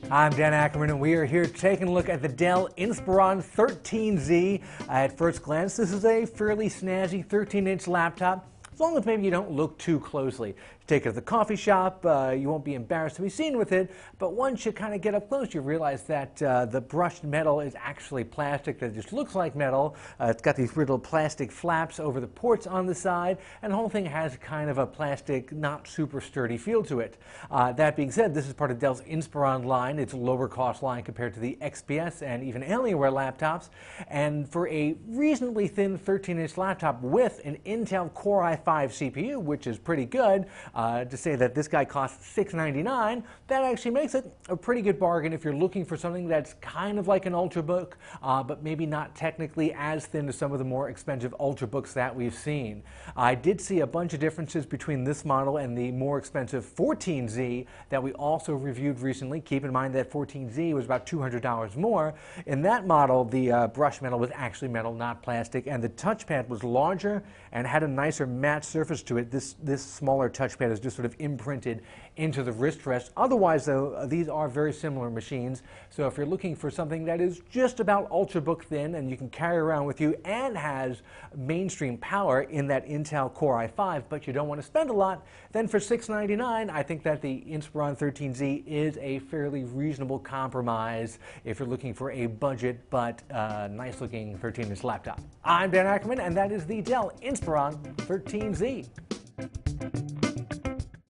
I'm Dan Ackerman, and we are here taking a look at the Dell Inspiron 13Z. At first glance, this is a fairly snazzy 13-inch laptop, as long as maybe you don't look too closely. Take it to the coffee shop, you won't be embarrassed to be seen with it, but once you kind of get up close, you realize that the brushed metal is actually plastic that just looks like metal. It's got these little plastic flaps over the ports on the side, and the whole thing has kind of a plastic, not super sturdy feel to it. That being said, this is part of Dell's Inspiron line. It's a lower cost line compared to the XPS and even Alienware laptops, and for a reasonably thin 13-inch laptop with an Intel Core i5 CPU, which is pretty good, to say that this guy costs $699, that actually makes it a pretty good bargain if you're looking for something that's kind of like an Ultrabook, but maybe not technically as thin as some of the more expensive Ultrabooks that we've seen. I did see a bunch of differences between this model and the more expensive 14Z that we also reviewed recently. Keep in mind that 14Z was about $200 more. In that model, the brush metal was actually metal, not plastic, and the touchpad was larger and had a nicer matte surface to it. This smaller touchpad is just sort of imprinted into the wrist rest. Otherwise, though, these are very similar machines. So if you're looking for something that is just about Ultrabook thin and you can carry around with you and has mainstream power in that Intel Core i5, but you don't want to spend a lot, then for $699, I think that the Inspiron 13Z is a fairly reasonable compromise if you're looking for a budget but nice-looking 13-inch laptop. I'm Dan Ackerman, and that is the Dell Inspiron 13Z.